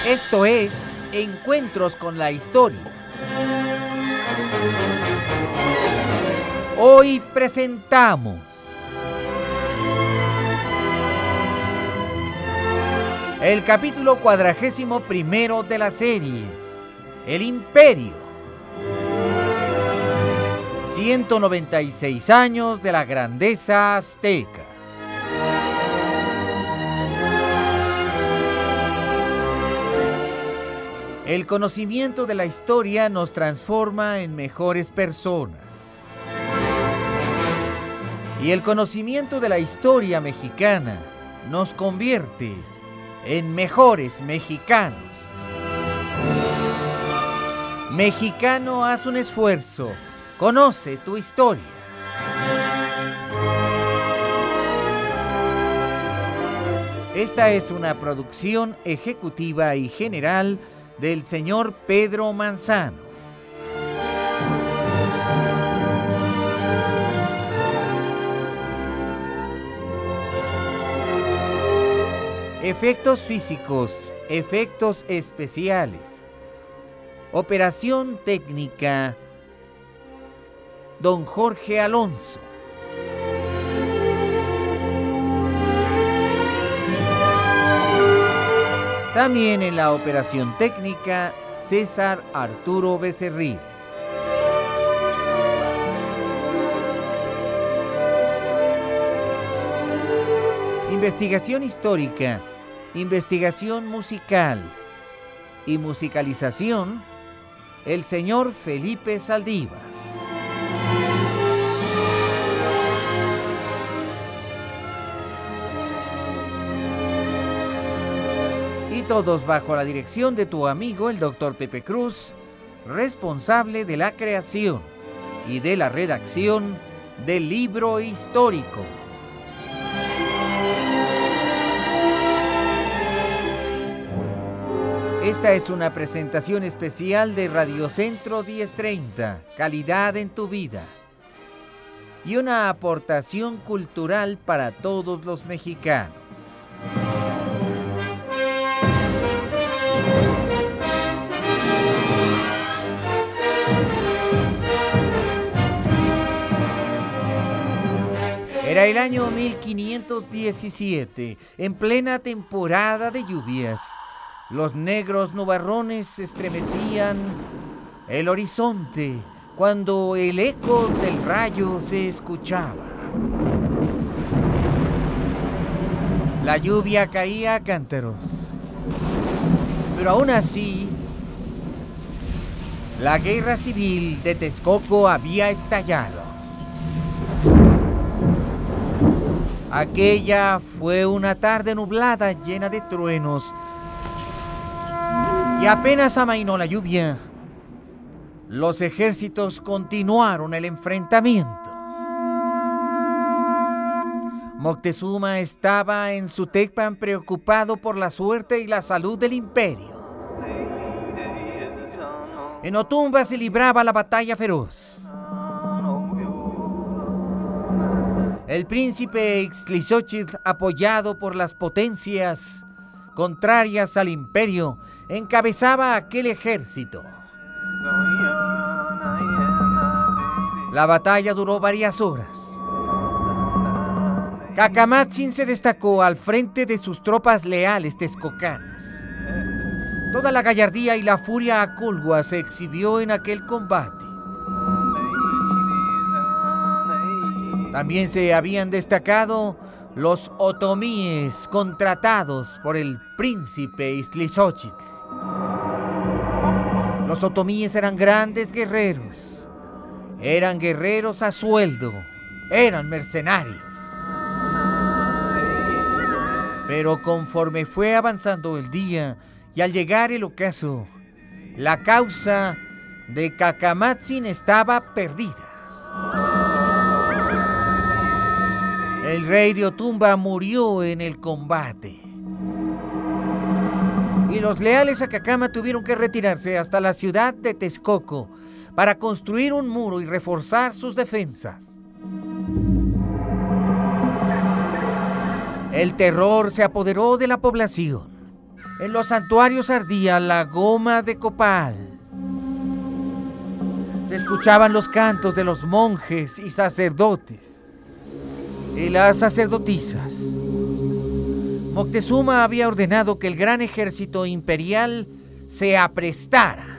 Esto es Encuentros con la Historia. Hoy presentamos el capítulo 41 de la serie, El Imperio. 196 años de la grandeza azteca. El conocimiento de la historia nos transforma en mejores personas. Y el conocimiento de la historia mexicana nos convierte en mejores mexicanos. Mexicano, haz un esfuerzo. Conoce tu historia. Esta es una producción ejecutiva y general del señor Pedro Manzano. Efectos físicos, efectos especiales. Operación técnica, don Jorge Alonso. También en la operación técnica, César Arturo Becerril. Investigación histórica, investigación musical y musicalización, el señor Felipe Saldívar. Y todos bajo la dirección de tu amigo el Dr. Pepe Cruz, responsable de la creación y de la redacción del libro histórico. Esta es una presentación especial de Radio Centro 1030, calidad en tu vida, y una aportación cultural para todos los mexicanos. Era el año 1517, en plena temporada de lluvias. Los negros nubarrones estremecían el horizonte cuando el eco del rayo se escuchaba. La lluvia caía a cántaros, pero aún así, la guerra civil de Texcoco había estallado. Aquella fue una tarde nublada llena de truenos y apenas amainó la lluvia, los ejércitos continuaron el enfrentamiento. Moctezuma estaba en su Tecpan preocupado por la suerte y la salud del imperio. En Otumba se libraba la batalla feroz. El príncipe Ixtlilxóchitl, apoyado por las potencias contrarias al imperio, encabezaba aquel ejército. La batalla duró varias horas. Cacamatzin se destacó al frente de sus tropas leales texcocanas. Toda la gallardía y la furia aculgua se exhibió en aquel combate. También se habían destacado los otomíes contratados por el príncipe Ixtlilxóchitl. Los otomíes eran grandes guerreros, eran guerreros a sueldo, eran mercenarios. Pero conforme fue avanzando el día y al llegar el ocaso, la causa de Cacamatzin estaba perdida. El rey de Otumba murió en el combate y los leales a Cacama tuvieron que retirarse hasta la ciudad de Texcoco para construir un muro y reforzar sus defensas. El terror se apoderó de la población. En los santuarios ardía la goma de copal. Se escuchaban los cantos de los monjes y sacerdotes y las sacerdotisas. Moctezuma había ordenado que el gran ejército imperial se aprestara.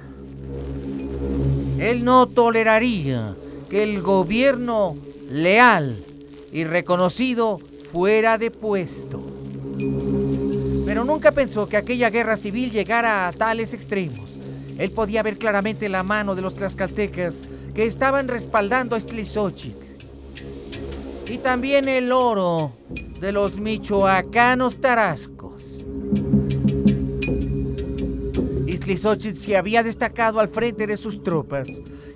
Él no toleraría que el gobierno leal y reconocido fuera depuesto. Pero nunca pensó que aquella guerra civil llegara a tales extremos. Él podía ver claramente la mano de los tlaxcaltecas que estaban respaldando a Ixtlilxóchitl. Y también el oro de los michoacanos tarascos. Ixtlilxóchitl se había destacado al frente de sus tropas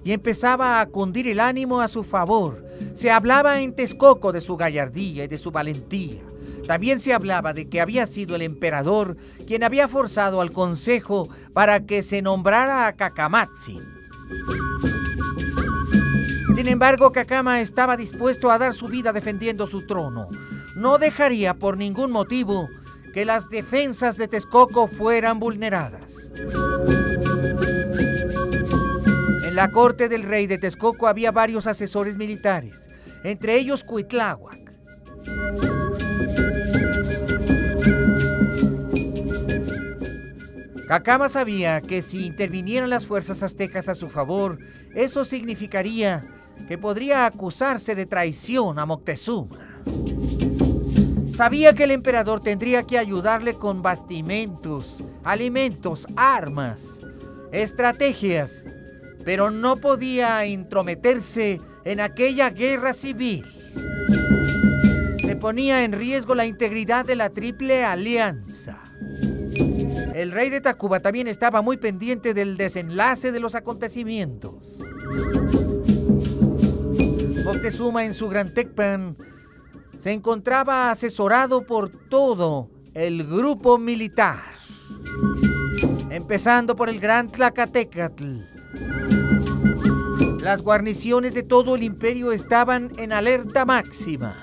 y empezaba a cundir el ánimo a su favor. Se hablaba en Texcoco de su gallardía y de su valentía. También se hablaba de que había sido el emperador quien había forzado al consejo para que se nombrara a Cacamatzin. Sin embargo, Cacama estaba dispuesto a dar su vida defendiendo su trono. No dejaría por ningún motivo que las defensas de Texcoco fueran vulneradas. En la corte del rey de Texcoco había varios asesores militares, entre ellos Cuitláhuac. Cacama sabía que si intervinieran las fuerzas aztecas a su favor, eso significaría que podría acusarse de traición a Moctezuma. Sabía que el emperador tendría que ayudarle con bastimentos, alimentos, armas, estrategias, pero no podía intrometerse en aquella guerra civil. Se ponía en riesgo la integridad de la Triple Alianza. El rey de Tacuba también estaba muy pendiente del desenlace de los acontecimientos. Moctezuma en su Gran Tecpan se encontraba asesorado por todo el grupo militar, empezando por el Gran Tlacatecatl. Las guarniciones de todo el imperio estaban en alerta máxima.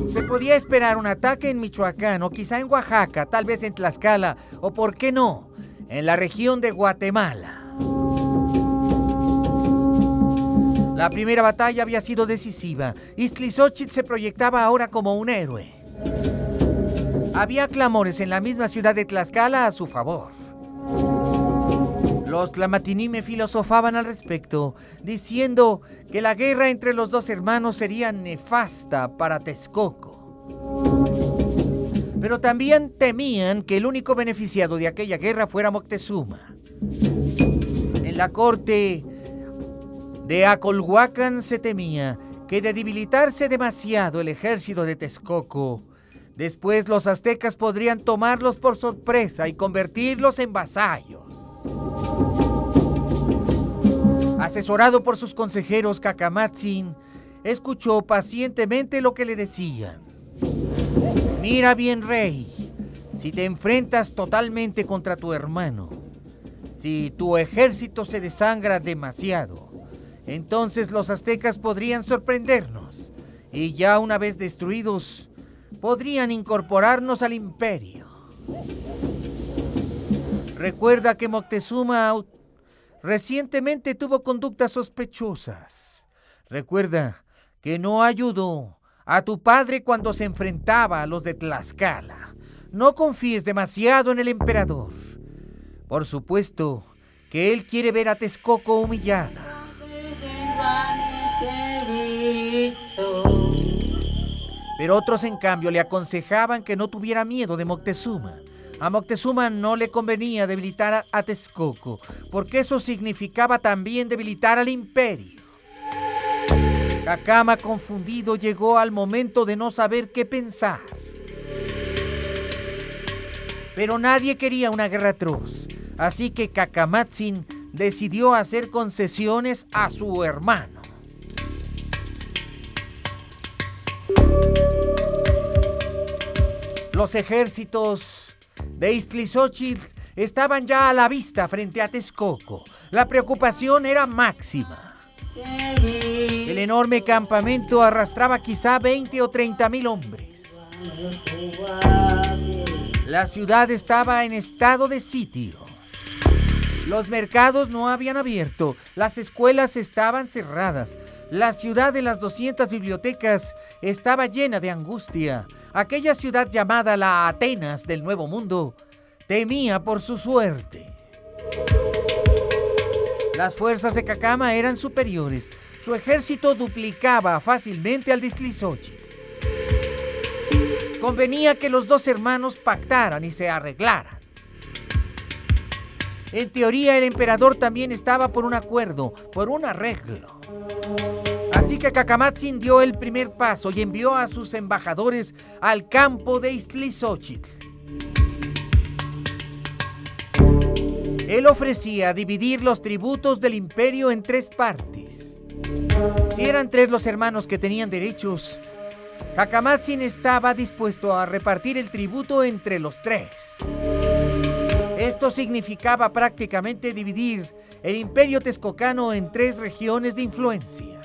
Se podía esperar un ataque en Michoacán o quizá en Oaxaca, tal vez en Tlaxcala o, por qué no, en la región de Guatemala. La primera batalla había sido decisiva. Ixtlilxóchitl se proyectaba ahora como un héroe. Había clamores en la misma ciudad de Tlaxcala a su favor. Los tlamatinime filosofaban al respecto, diciendo que la guerra entre los dos hermanos sería nefasta para Texcoco. Pero también temían que el único beneficiado de aquella guerra fuera Moctezuma. En la corte de Acolhuacan se temía que de debilitarse demasiado el ejército de Texcoco, después los aztecas podrían tomarlos por sorpresa y convertirlos en vasallos. Asesorado por sus consejeros, Cacamatzin escuchó pacientemente lo que le decían. Mira bien, rey, si te enfrentas totalmente contra tu hermano, si tu ejército se desangra demasiado, entonces los aztecas podrían sorprendernos y ya una vez destruidos, podrían incorporarnos al imperio. Recuerda que Moctezuma recientemente tuvo conductas sospechosas. Recuerda que no ayudó a tu padre cuando se enfrentaba a los de Tlaxcala. No confíes demasiado en el emperador. Por supuesto que él quiere ver a Texcoco humillada. Pero otros, en cambio, le aconsejaban que no tuviera miedo de Moctezuma. A Moctezuma no le convenía debilitar a Texcoco, porque eso significaba también debilitar al imperio. Cacama, confundido, llegó al momento de no saber qué pensar. Pero nadie quería una guerra atroz, así que Cacamatzin decidió hacer concesiones a su hermano. Los ejércitos de Iztlizóchitl estaban ya a la vista frente a Texcoco. La preocupación era máxima. El enorme campamento arrastraba quizá 20 o 30,000 hombres. La ciudad estaba en estado de sitio. Los mercados no habían abierto, las escuelas estaban cerradas, la ciudad de las 200 bibliotecas estaba llena de angustia. Aquella ciudad llamada la Atenas del Nuevo Mundo temía por su suerte. Las fuerzas de Cacama eran superiores, su ejército duplicaba fácilmente al de Iztlizóchitl. Convenía que los dos hermanos pactaran y se arreglaran. En teoría, el emperador también estaba por un acuerdo, por un arreglo. Así que Cacamatzin dio el primer paso y envió a sus embajadores al campo de Iztlizóchitl. Él ofrecía dividir los tributos del imperio en 3 partes. Si eran 3 los hermanos que tenían derechos, Cacamatzin estaba dispuesto a repartir el tributo entre los 3. Esto significaba prácticamente dividir el imperio texcocano en 3 regiones de influencia.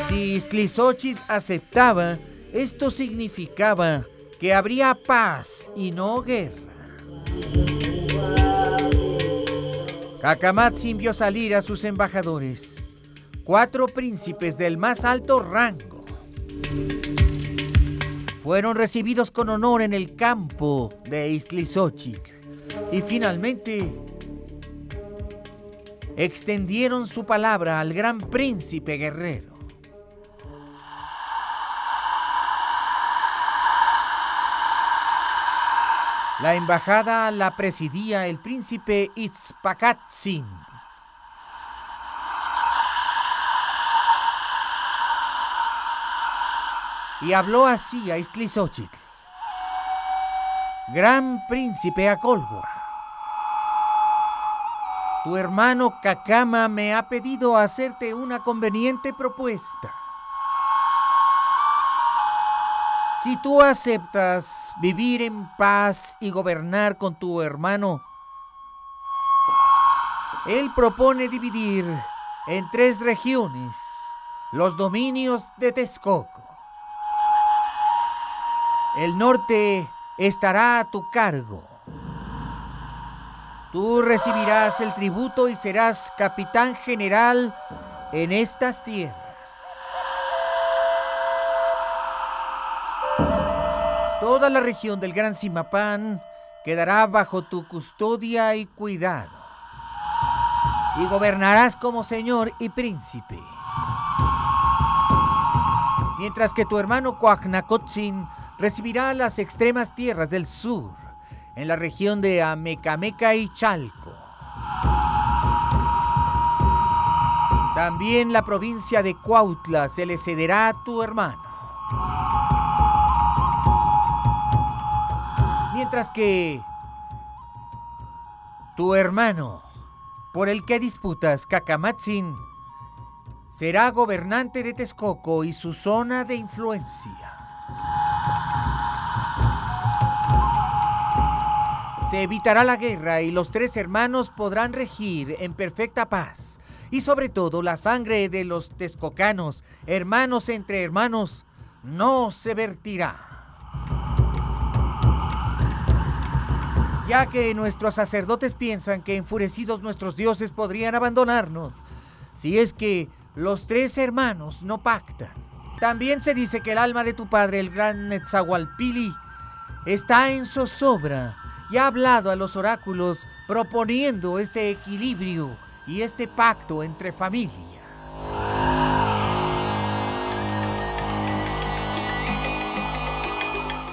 Si Iztlizóchitl aceptaba, esto significaba que habría paz y no guerra. Cacamatzin vio salir a sus embajadores, 4 príncipes del más alto rango. Fueron recibidos con honor en el campo de Iztlizóchitl y finalmente extendieron su palabra al gran príncipe guerrero. La embajada la presidía el príncipe Itzpacatzin. Y habló así a Iztlizóchitl: Gran príncipe Acolhua, tu hermano Cacama me ha pedido hacerte una conveniente propuesta. Si tú aceptas vivir en paz y gobernar con tu hermano, él propone dividir en 3 regiones los dominios de Texcoco. El norte estará a tu cargo. Tú recibirás el tributo y serás capitán general en estas tierras. Toda la región del Gran Zimapán quedará bajo tu custodia y cuidado, y gobernarás como señor y príncipe. Mientras que tu hermano Coacnacotzin recibirá las extremas tierras del sur, en la región de Amecameca y Chalco. También la provincia de Cuautla se le cederá a tu hermano. Mientras que tu hermano, por el que disputas, Cacamatzin, será gobernante de Texcoco y su zona de influencia. Se evitará la guerra y los 3 hermanos podrán regir en perfecta paz. Y sobre todo la sangre de los texcocanos, hermanos entre hermanos, no se vertirá. Ya que nuestros sacerdotes piensan que enfurecidos nuestros dioses podrían abandonarnos, si es que los 3 hermanos no pactan. También se dice que el alma de tu padre, el gran Netzahualpili, está en zozobra y ha hablado a los oráculos proponiendo este equilibrio y este pacto entre familia.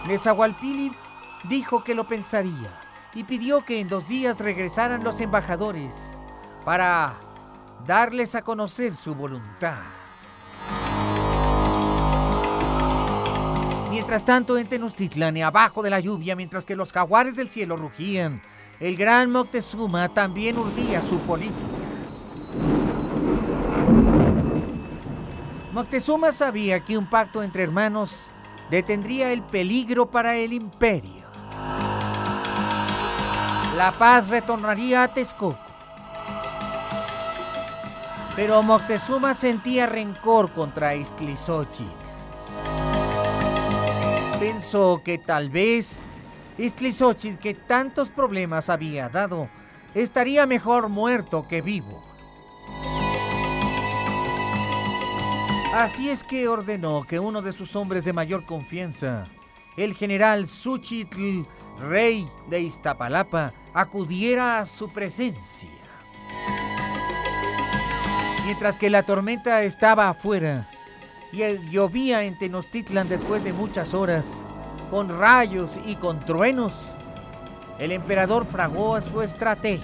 Netzahualpili dijo que lo pensaría y pidió que en 2 días regresaran los embajadores para darles a conocer su voluntad. Mientras tanto, en Tenochtitlan, abajo de la lluvia, mientras que los jaguares del cielo rugían, el gran Moctezuma también urdía su política. Moctezuma sabía que un pacto entre hermanos detendría el peligro para el imperio. La paz retornaría a Texcoco. Pero Moctezuma sentía rencor contra Ixtlilxóchitl. Pensó que tal vez Ixtlilxóchitl, que tantos problemas había dado, estaría mejor muerto que vivo. Así es que ordenó que uno de sus hombres de mayor confianza, el general Xóchitl, rey de Iztapalapa, acudiera a su presencia. Mientras que la tormenta estaba afuera y llovía en Tenochtitlan después de muchas horas, con rayos y con truenos, el emperador fraguó su estrategia.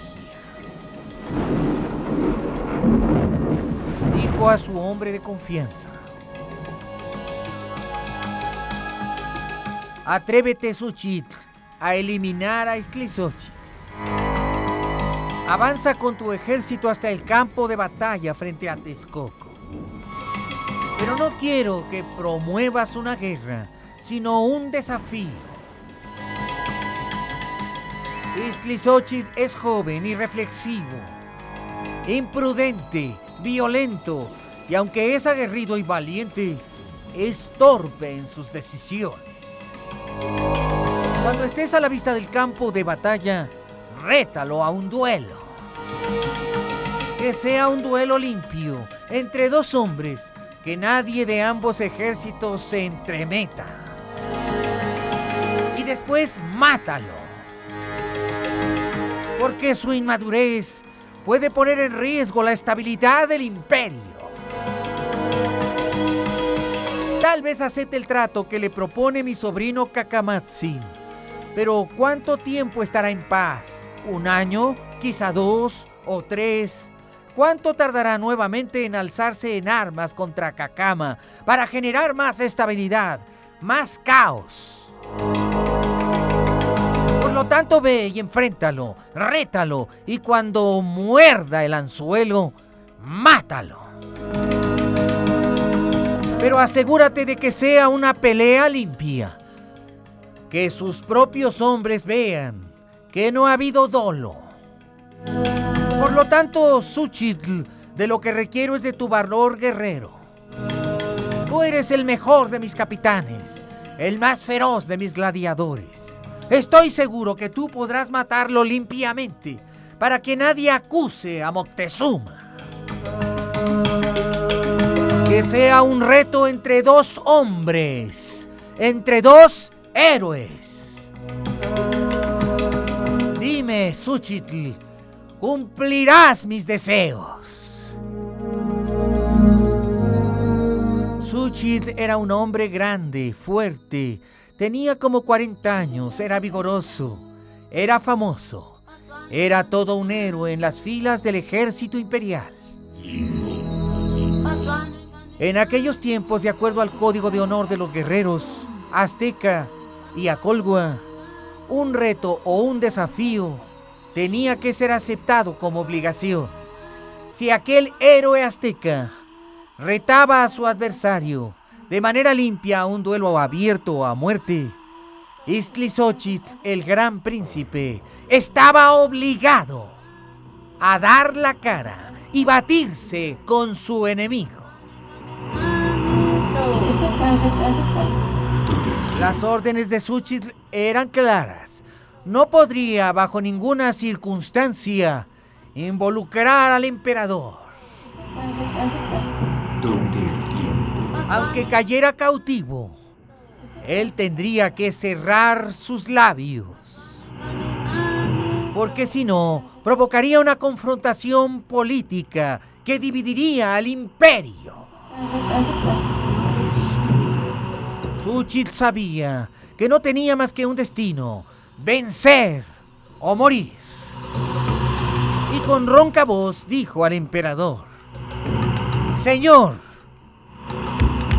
Dijo a su hombre de confianza: atrévete, Xóchitl, a eliminar a Ixtlilxóchitl. Avanza con tu ejército hasta el campo de batalla frente a Texcoco. Pero no quiero que promuevas una guerra, sino un desafío. Ixtlilxóchitl es joven y reflexivo, imprudente, violento, y aunque es aguerrido y valiente, es torpe en sus decisiones. Cuando estés a la vista del campo de batalla, rétalo a un duelo. Que sea un duelo limpio entre dos hombres, que nadie de ambos ejércitos se entremeta. Y después mátalo, porque su inmadurez puede poner en riesgo la estabilidad del imperio. Tal vez acepte el trato que le propone mi sobrino Cacamatzin, pero ¿cuánto tiempo estará en paz? ¿1 año? ¿Quizá 2 o 3? ¿Cuánto tardará nuevamente en alzarse en armas contra Cacama para generar más estabilidad, más caos? Por lo tanto, ve y enfréntalo, rétalo, y cuando muerda el anzuelo, mátalo. Pero asegúrate de que sea una pelea limpia, que sus propios hombres vean que no ha habido dolo. Por lo tanto, Xóchitl, de lo que requiero es de tu valor guerrero. Tú eres el mejor de mis capitanes, el más feroz de mis gladiadores. Estoy seguro que tú podrás matarlo limpiamente, para que nadie acuse a Moctezuma. Que sea un reto entre dos hombres, entre dos héroes. Dime, Xóchitl, ¿cumplirás mis deseos? Xóchitl era un hombre grande, fuerte, tenía como 40 años, era vigoroso, era famoso, era todo un héroe en las filas del ejército imperial. En aquellos tiempos, de acuerdo al código de honor de los guerreros azteca y acolgua, un reto o un desafío tenía que ser aceptado como obligación. Si aquel héroe azteca retaba a su adversario de manera limpia a un duelo abierto o a muerte, Ixtlilxóchitl, el gran príncipe, estaba obligado a dar la cara y batirse con su enemigo. Las órdenes de Xóchitl eran claras. No podría bajo ninguna circunstancia involucrar al emperador. Aunque cayera cautivo, él tendría que cerrar sus labios, porque si no, provocaría una confrontación política que dividiría al imperio. Xóchitl sabía que no tenía más que un destino: vencer o morir. Y con ronca voz dijo al emperador: Señor,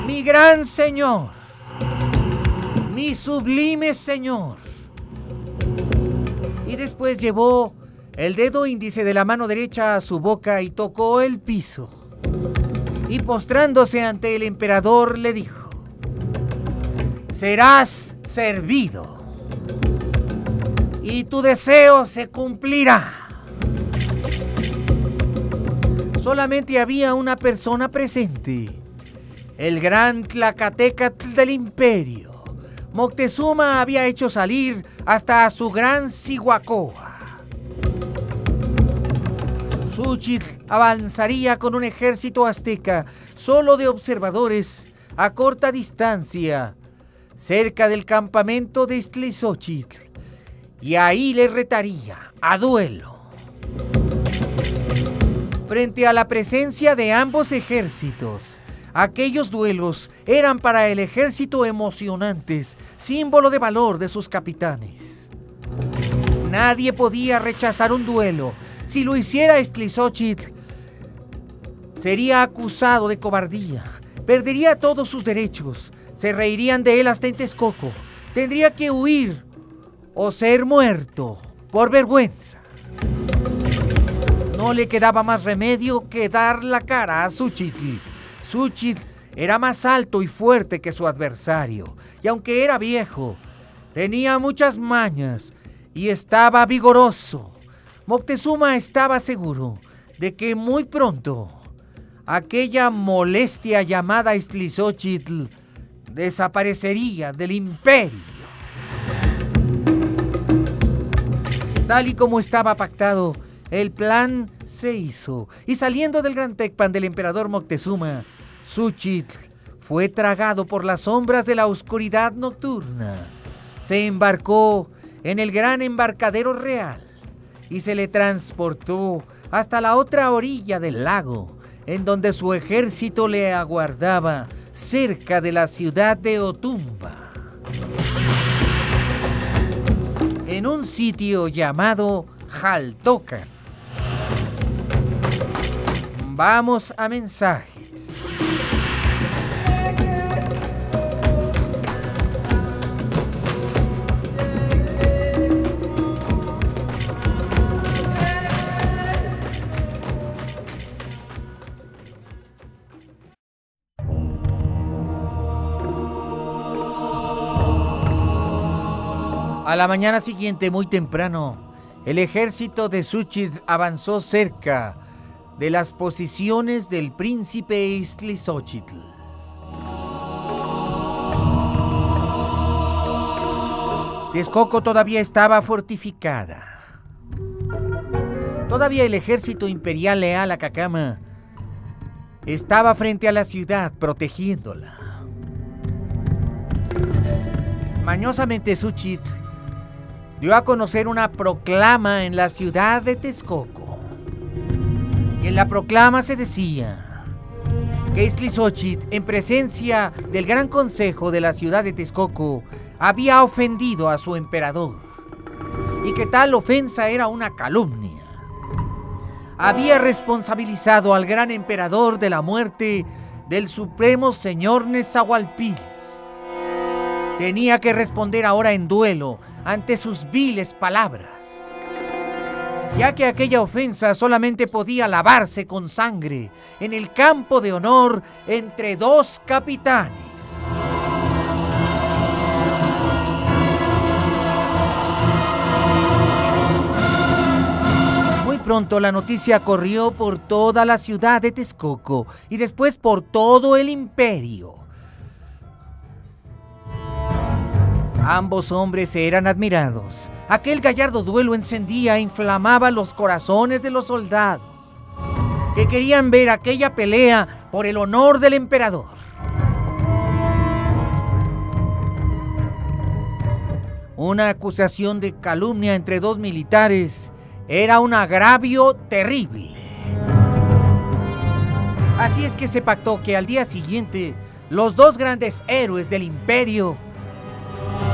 mi gran señor, mi sublime señor. Y después llevó el dedo índice de la mano derecha a su boca y tocó el piso. Y postrándose ante el emperador le dijo: serás servido y tu deseo se cumplirá. Solamente había una persona presente, el gran Tlacatecatl del imperio. Moctezuma había hecho salir hasta a su gran Cihuacóa. Xóchitl avanzaría con un ejército azteca solo de observadores a corta distancia, cerca del campamento de Iztlizóchitl, y ahí le retaría a duelo. Frente a la presencia de ambos ejércitos, aquellos duelos eran para el ejército emocionantes, símbolo de valor de sus capitanes. Nadie podía rechazar un duelo. Si lo hiciera Iztlizóchitl, sería acusado de cobardía, perdería todos sus derechos, se reirían de él hasta en Texcoco, tendría que huir o ser muerto por vergüenza. No le quedaba más remedio que dar la cara a Xóchitl. Xóchitl era más alto y fuerte que su adversario, y aunque era viejo, tenía muchas mañas y estaba vigoroso. Moctezuma estaba seguro de que muy pronto aquella molestia llamada Iztlizóchitl desaparecería del imperio. Tal y como estaba pactado, el plan se hizo, y saliendo del gran Tecpan del emperador Moctezuma, Xóchitl fue tragado por las sombras de la oscuridad nocturna. Se embarcó en el gran embarcadero real y se le transportó hasta la otra orilla del lago, en donde su ejército le aguardaba cerca de la ciudad de Otumba, en un sitio llamado Xaltocan. Vamos a mensajes. A la mañana siguiente, muy temprano, el ejército de Xóchitl avanzó cerca de las posiciones del príncipe Iztlizóchitl. Texcoco todavía estaba fortificada. Todavía el ejército imperial leal a Cacama estaba frente a la ciudad protegiéndola. Mañosamente Xóchitl dio a conocer una proclama en la ciudad de Texcoco. Y en la proclama se decía que Iztlizóchitl, en presencia del Gran Consejo de la ciudad de Texcoco, había ofendido a su emperador, y que tal ofensa era una calumnia. Había responsabilizado al gran emperador de la muerte del supremo señor Nezahualpil. Tenía que responder ahora en duelo ante sus viles palabras, ya que aquella ofensa solamente podía lavarse con sangre en el campo de honor entre dos capitanes. Muy pronto la noticia corrió por toda la ciudad de Texcoco y después por todo el imperio. Ambos hombres eran admirados. Aquel gallardo duelo encendía e inflamaba los corazones de los soldados, que querían ver aquella pelea por el honor del emperador. Una acusación de calumnia entre dos militares era un agravio terrible. Así es que se pactó que al día siguiente los dos grandes héroes del imperio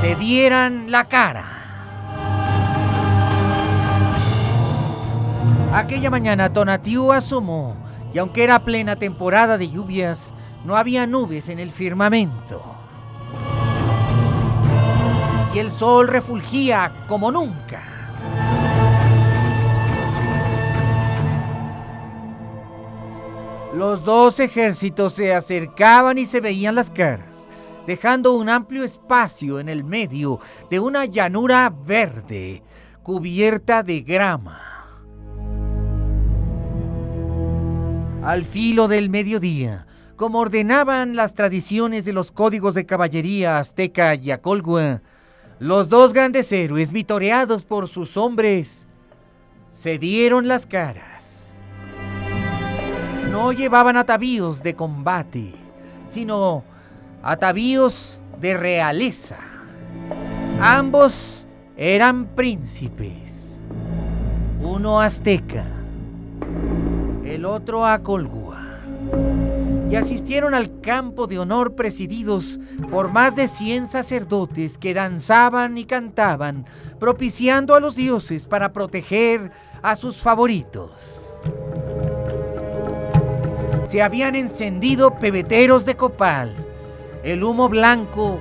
se dieran la cara. Aquella mañana Tonatiuh asomó, y aunque era plena temporada de lluvias, no había nubes en el firmamento. Y el sol refulgía como nunca. Los dos ejércitos se acercaban y se veían las caras. dejando un amplio espacio en el medio de una llanura verde cubierta de grama. Al filo del mediodía, como ordenaban las tradiciones de los códigos de caballería azteca y acolhua, los dos grandes héroes, vitoreados por sus hombres, se dieron las caras. No llevaban atavíos de combate, sino atavíos de realeza. Ambos eran príncipes, uno azteca, el otro acolhua, y asistieron al campo de honor presididos por más de 100 sacerdotes que danzaban y cantaban, propiciando a los dioses para proteger a sus favoritos. Se habían encendido pebeteros de copal. El humo blanco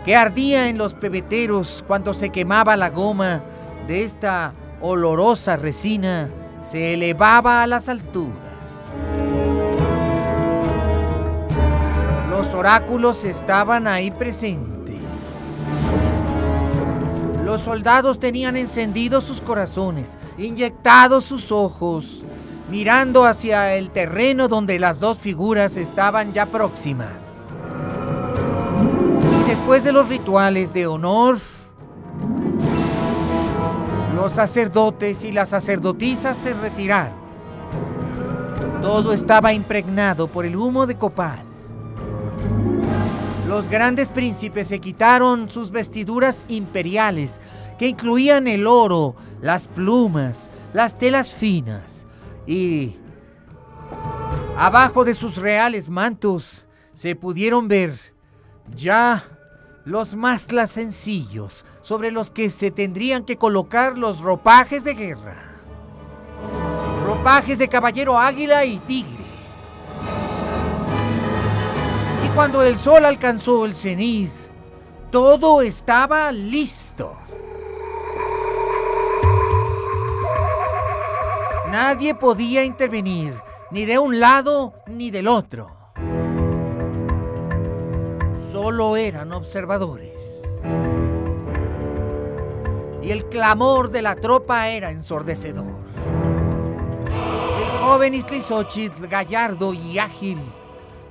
que ardía en los pebeteros cuando se quemaba la goma de esta olorosa resina se elevaba a las alturas. Los oráculos estaban ahí presentes. Los soldados tenían encendidos sus corazones, inyectados sus ojos, mirando hacia el terreno donde las dos figuras estaban ya próximas. Y después de los rituales de honor, los sacerdotes y las sacerdotisas se retiraron. Todo estaba impregnado por el humo de copal. Los grandes príncipes se quitaron sus vestiduras imperiales, que incluían el oro, las plumas, las telas finas, y abajo de sus reales mantos se pudieron ver ya los mastlas sencillos sobre los que se tendrían que colocar los ropajes de guerra, ropajes de caballero águila y tigre. Y cuando el sol alcanzó el cenit, todo estaba listo. Nadie podía intervenir, ni de un lado ni del otro. Solo eran observadores. Y el clamor de la tropa era ensordecedor. El joven Iztlizóchitl, gallardo y ágil,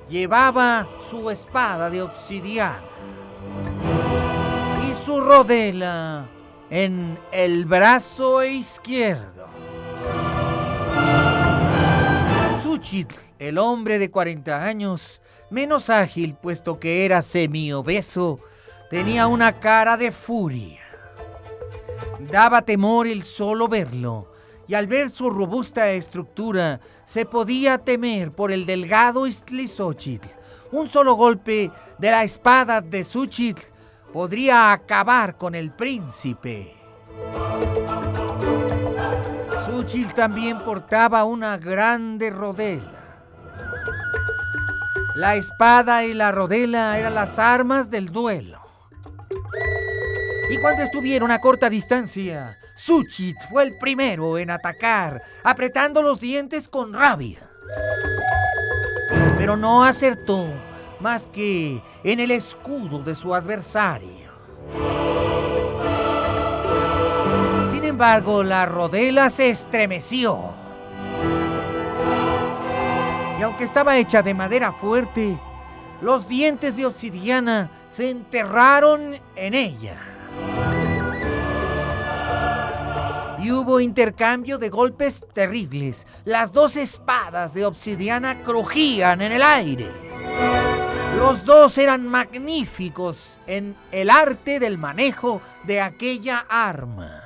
llevaba su espada de obsidiana y su rodela en el brazo izquierdo. Xóchitl, el hombre de 40 años, menos ágil puesto que era semiobeso, tenía una cara de furia. Daba temor el solo verlo, y al ver su robusta estructura, se podía temer por el delgado Iztlizóchitl. Un solo golpe de la espada de Xóchitl podría acabar con el príncipe. Xóchitl también portaba una grande rodela. La espada y la rodela eran las armas del duelo. Y cuando estuvieron a corta distancia, Xóchitl fue el primero en atacar, apretando los dientes con rabia. Pero no acertó más que en el escudo de su adversario. Sin embargo, la rodela se estremeció. Y aunque estaba hecha de madera fuerte, los dientes de obsidiana se enterraron en ella. Y hubo intercambio de golpes terribles. Las dos espadas de obsidiana crujían en el aire. Los dos eran magníficos en el arte del manejo de aquella arma.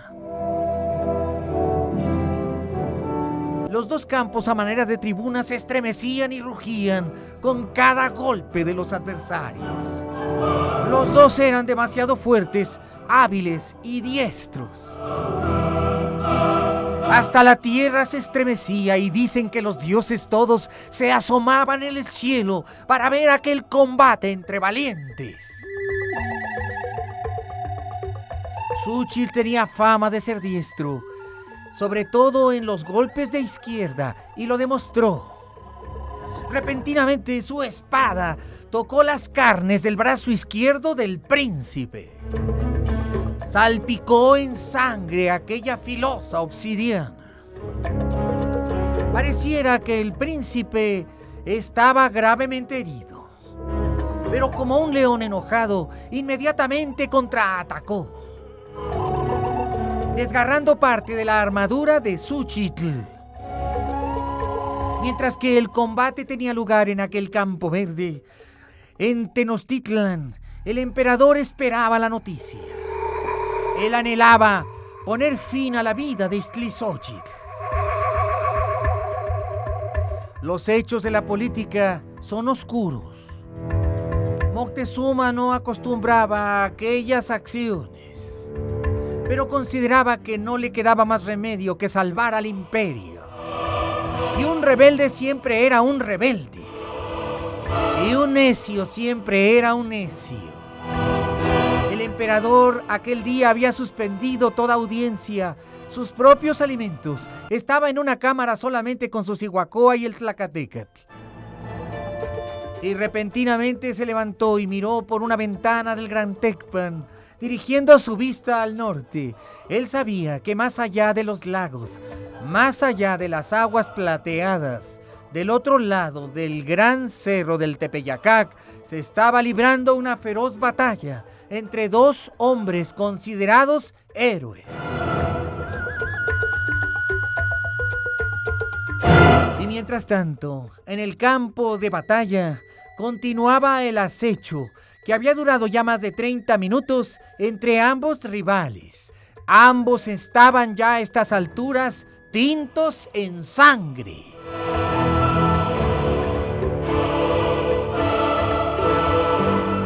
Los dos campos a manera de tribuna se estremecían y rugían con cada golpe de los adversarios. Los dos eran demasiado fuertes, hábiles y diestros. Hasta la tierra se estremecía y dicen que los dioses todos se asomaban en el cielo para ver aquel combate entre valientes. Xóchitl tenía fama de ser diestro, sobre todo en los golpes de izquierda, y lo demostró. Repentinamente su espada tocó las carnes del brazo izquierdo del príncipe. Salpicó en sangre aquella filosa obsidiana. Pareciera que el príncipe estaba gravemente herido, pero como un león enojado, inmediatamente contraatacó, desgarrando parte de la armadura de Xóchitl. Mientras que el combate tenía lugar en aquel campo verde, en Tenochtitlan, el emperador esperaba la noticia. Él anhelaba poner fin a la vida de Ixtlilxóchitl. Los hechos de la política son oscuros. Moctezuma no acostumbraba a aquellas acciones, pero consideraba que no le quedaba más remedio que salvar al imperio. Y un rebelde siempre era un rebelde. Y un necio siempre era un necio. El emperador aquel día había suspendido toda audiencia, sus propios alimentos. Estaba en una cámara solamente con su Cihuacóa y el Tlacatecatl. Y repentinamente se levantó y miró por una ventana del Gran Tecpan, dirigiendo su vista al norte. Él sabía que más allá de los lagos, más allá de las aguas plateadas, del otro lado del gran cerro del Tepeyacac, se estaba librando una feroz batalla entre dos hombres considerados héroes. Y mientras tanto, en el campo de batalla, continuaba el acecho que había durado ya más de 30 minutos entre ambos rivales. Ambos estaban ya a estas alturas tintos en sangre.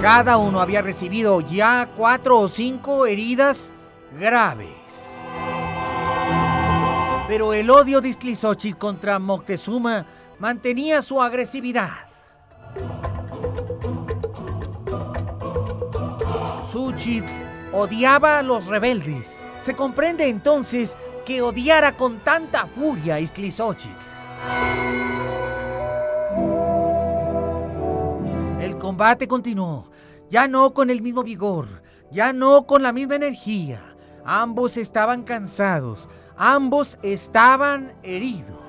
Cada uno había recibido ya 4 o 5 heridas graves. Pero el odio de Ixtlilxóchitl contra Moctezuma mantenía su agresividad. Xóchitl odiaba a los rebeldes. Se comprende entonces que odiara con tanta furia a Ixtlilxóchitl. El combate continuó, ya no con el mismo vigor, ya no con la misma energía. Ambos estaban cansados, ambos estaban heridos.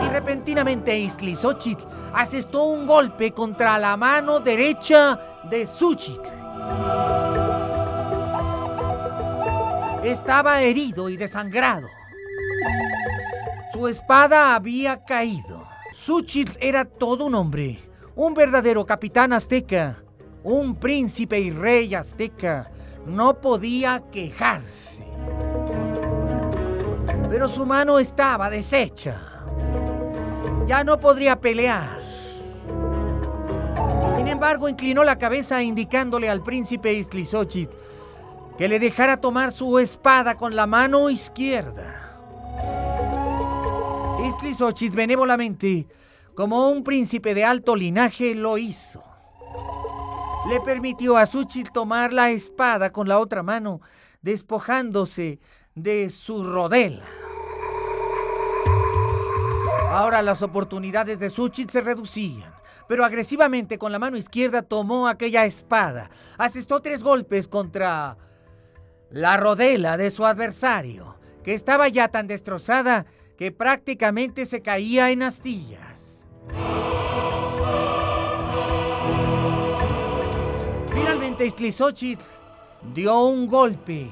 Y repentinamente Ixtlilxóchitl asestó un golpe contra la mano derecha de Xóchitl. Estaba herido y desangrado. Su espada había caído. Xóchitl era todo un hombre, un verdadero capitán azteca, un príncipe y rey azteca. No podía quejarse. Pero su mano estaba deshecha. Ya no podría pelear. Sin embargo, inclinó la cabeza indicándole al príncipe Ixtlilxóchitl que le dejara tomar su espada con la mano izquierda. Ixtlilxóchitl benévolamente, como un príncipe de alto linaje, lo hizo. Le permitió a Xóchitl tomar la espada con la otra mano, despojándose de su rodela. Ahora las oportunidades de Xóchitl se reducían, pero agresivamente con la mano izquierda tomó aquella espada, asestó 3 golpes contra la rodela de su adversario, que estaba ya tan destrozada que prácticamente se caía en astillas. Finalmente Ixtlilxóchitl dio un golpe,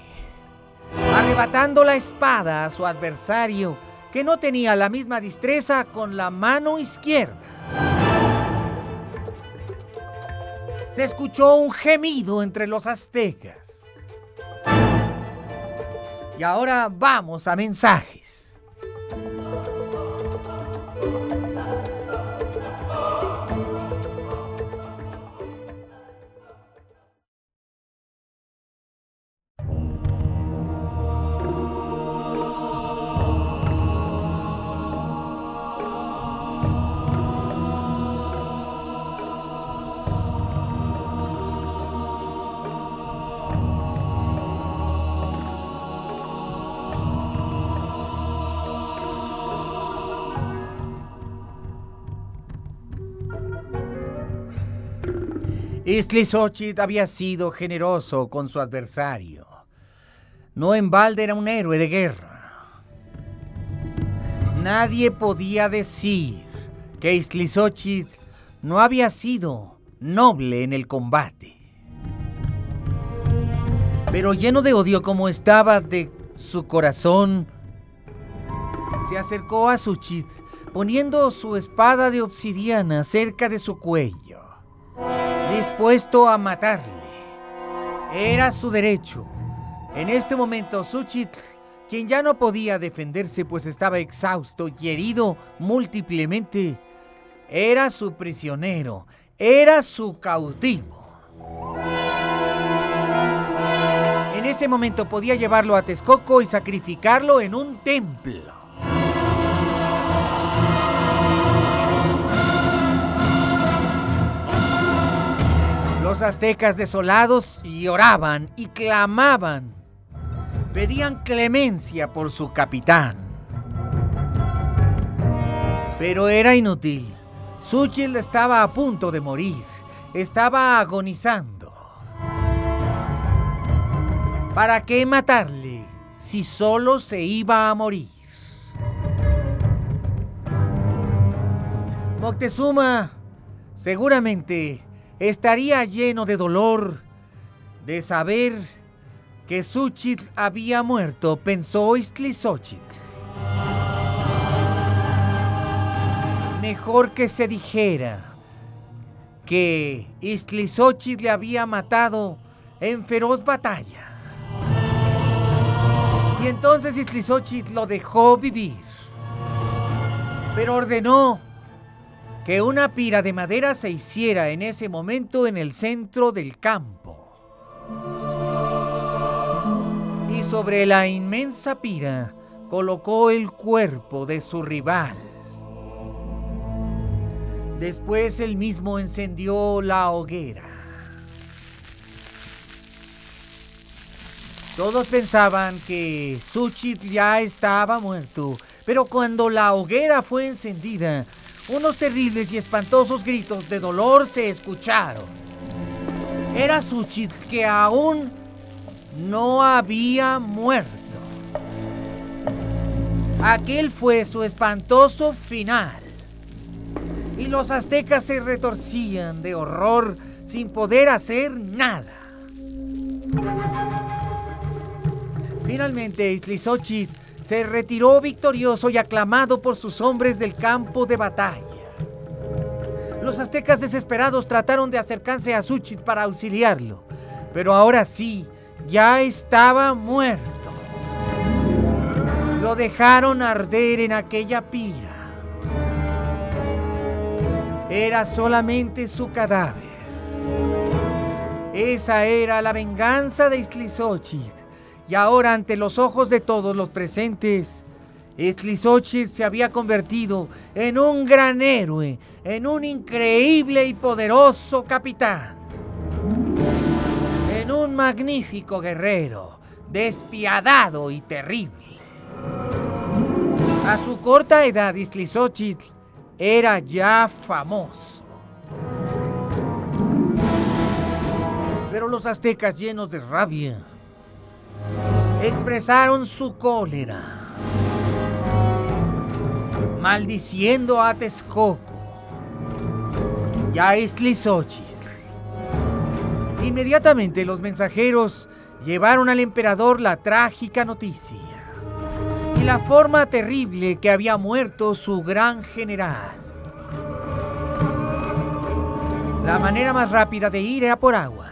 arrebatando la espada a su adversario, que no tenía la misma destreza con la mano izquierda. Se escuchó un gemido entre los aztecas. Y ahora vamos a mensajes. Ixtlilxóchitl había sido generoso con su adversario. No en balde era un héroe de guerra. Nadie podía decir que Ixtlilxóchitl no había sido noble en el combate. Pero lleno de odio como estaba de su corazón, se acercó a Xóchitl poniendo su espada de obsidiana cerca de su cuello, dispuesto a matarle. Era su derecho. En este momento Xóchitl, quien ya no podía defenderse pues estaba exhausto y herido múltiplemente, era su prisionero, era su cautivo. En ese momento podía llevarlo a Texcoco y sacrificarlo en un templo. Los aztecas desolados lloraban y clamaban. Pedían clemencia por su capitán. Pero era inútil. Xóchitl estaba a punto de morir. Estaba agonizando. ¿Para qué matarle si solo se iba a morir? Moctezuma seguramente estaría lleno de dolor de saber que Xóchitl había muerto, pensó Ixtlilxóchitl. Mejor que se dijera que Ixtlilxóchitl le había matado en feroz batalla. Y entonces Ixtlilxóchitl lo dejó vivir, pero ordenó que una pira de madera se hiciera en ese momento en el centro del campo. Y sobre la inmensa pira colocó el cuerpo de su rival. Después él mismo encendió la hoguera. Todos pensaban que Xóchitl ya estaba muerto, pero cuando la hoguera fue encendida, unos terribles y espantosos gritos de dolor se escucharon. Era Xóchitl que aún no había muerto. Aquel fue su espantoso final. Y los aztecas se retorcían de horror sin poder hacer nada. Finalmente, Ixtlilxóchitl se retiró victorioso y aclamado por sus hombres del campo de batalla. Los aztecas desesperados trataron de acercarse a Xóchitl para auxiliarlo, pero ahora sí, ya estaba muerto. Lo dejaron arder en aquella pira. Era solamente su cadáver. Esa era la venganza de Ixtlilxóchitl. Y ahora, ante los ojos de todos los presentes, Ixtlilxóchitl se había convertido en un gran héroe, en un increíble y poderoso capitán, en un magnífico guerrero, despiadado y terrible. A su corta edad, Ixtlilxóchitl era ya famoso. Pero los aztecas, llenos de rabia, expresaron su cólera, maldiciendo a Texcoco y a Ixtlilxóchitl. Inmediatamente los mensajeros llevaron al emperador la trágica noticia y la forma terrible que había muerto su gran general. La manera más rápida de ir era por agua.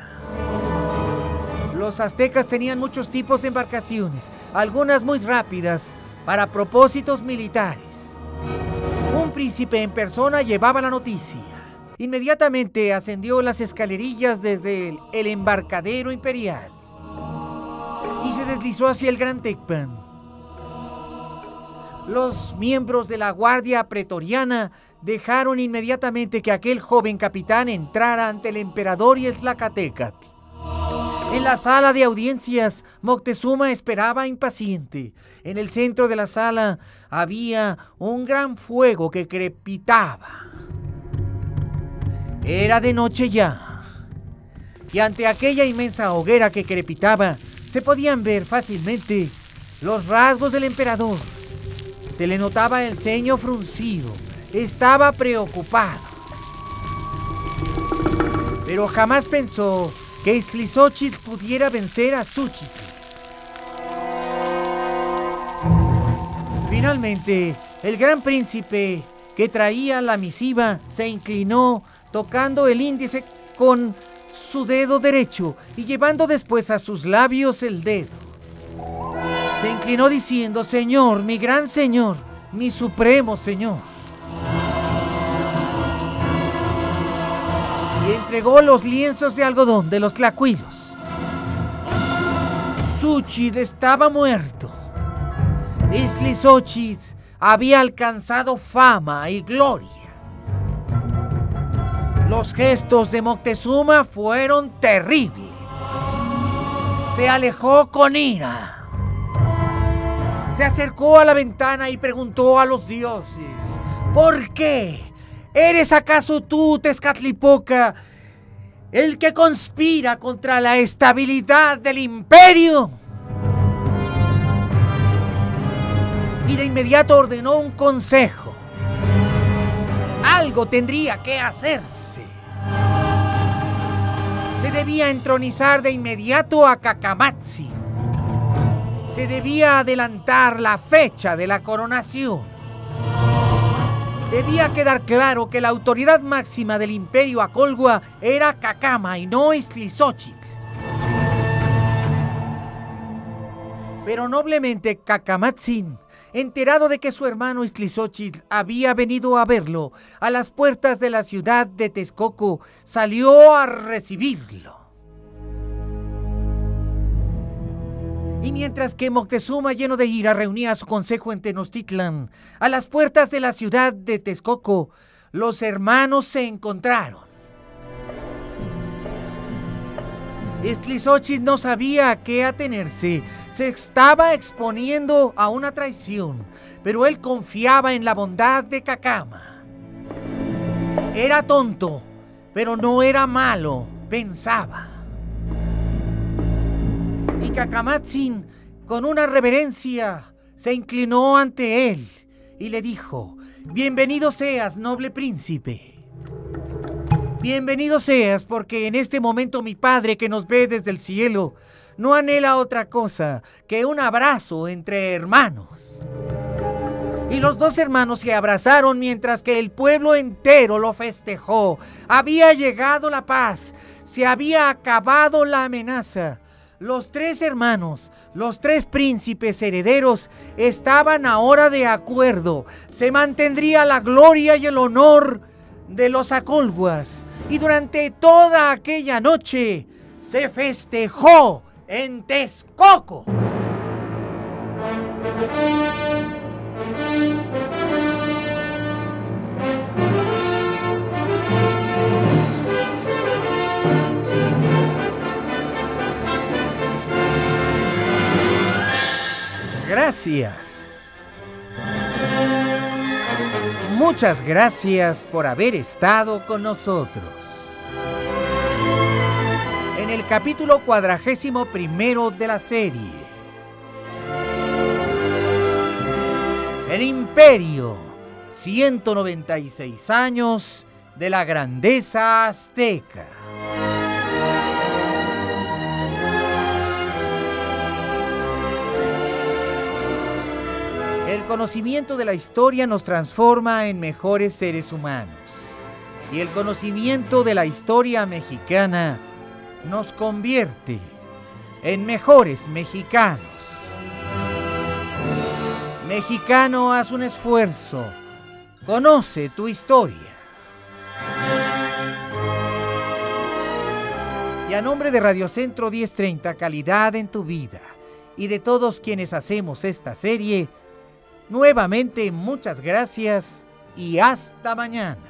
Los aztecas tenían muchos tipos de embarcaciones, algunas muy rápidas para propósitos militares. Un príncipe en persona llevaba la noticia. Inmediatamente ascendió las escalerillas desde el embarcadero imperial y se deslizó hacia el Gran Tecpan. Los miembros de la Guardia Pretoriana dejaron inmediatamente que aquel joven capitán entrara ante el emperador y el Tlacatecatl. En la sala de audiencias, Moctezuma esperaba impaciente. En el centro de la sala había un gran fuego que crepitaba. Era de noche ya. y ante aquella inmensa hoguera que crepitaba, se podían ver fácilmente los rasgos del emperador. Se le notaba el ceño fruncido, estaba preocupado. Pero jamás pensó que Ixtlilxóchitl pudiera vencer a Xóchitl. Finalmente, el gran príncipe que traía la misiva se inclinó, tocando el índice con su dedo derecho y llevando después a sus labios el dedo. Se inclinó diciendo: Señor, mi gran Señor, mi supremo Señor. Y entregó los lienzos de algodón de los tlacuilos. Xóchitl estaba muerto. Ixtlilxóchitl había alcanzado fama y gloria. Los gestos de Moctezuma fueron terribles. Se alejó con ira. Se acercó a la ventana y preguntó a los dioses: ¿por qué? ¿Eres acaso tú, Tezcatlipoca, el que conspira contra la estabilidad del imperio? Y de inmediato ordenó un consejo. Algo tendría que hacerse. Se debía entronizar de inmediato a Cacamatzin. Se debía adelantar la fecha de la coronación. Debía quedar claro que la autoridad máxima del imperio Acolhua era Cacama y no Ixtlilxóchitl. Pero noblemente Cacamatzin, enterado de que su hermano Ixtlilxóchitl había venido a verlo a las puertas de la ciudad de Texcoco, salió a recibirlo. Y mientras que Moctezuma, lleno de ira, reunía a su consejo en Tenochtitlan, a las puertas de la ciudad de Texcoco, los hermanos se encontraron. Ixtlilxóchitl no sabía a qué atenerse, se estaba exponiendo a una traición, pero él confiaba en la bondad de Cacama. Era tonto, pero no era malo, pensaba. Y Cacamatzin, con una reverencia, se inclinó ante él y le dijo: bienvenido seas, noble príncipe. Bienvenido seas, porque en este momento mi padre, que nos ve desde el cielo, no anhela otra cosa que un abrazo entre hermanos. Y los dos hermanos se abrazaron mientras que el pueblo entero lo festejó. Había llegado la paz, se había acabado la amenaza. Los tres hermanos, los tres príncipes herederos, estaban ahora de acuerdo. Se mantendría la gloria y el honor de los Acolhuas. Y durante toda aquella noche se festejó en Texcoco. Gracias. Muchas gracias por haber estado con nosotros. En el capítulo 41 de la serie, El Imperio, 196 años de la grandeza azteca. El conocimiento de la historia nos transforma en mejores seres humanos. Y el conocimiento de la historia mexicana nos convierte en mejores mexicanos. Mexicano, haz un esfuerzo. Conoce tu historia. Y a nombre de Radio Centro 1030, calidad en tu vida, y de todos quienes hacemos esta serie, nuevamente muchas gracias y hasta mañana.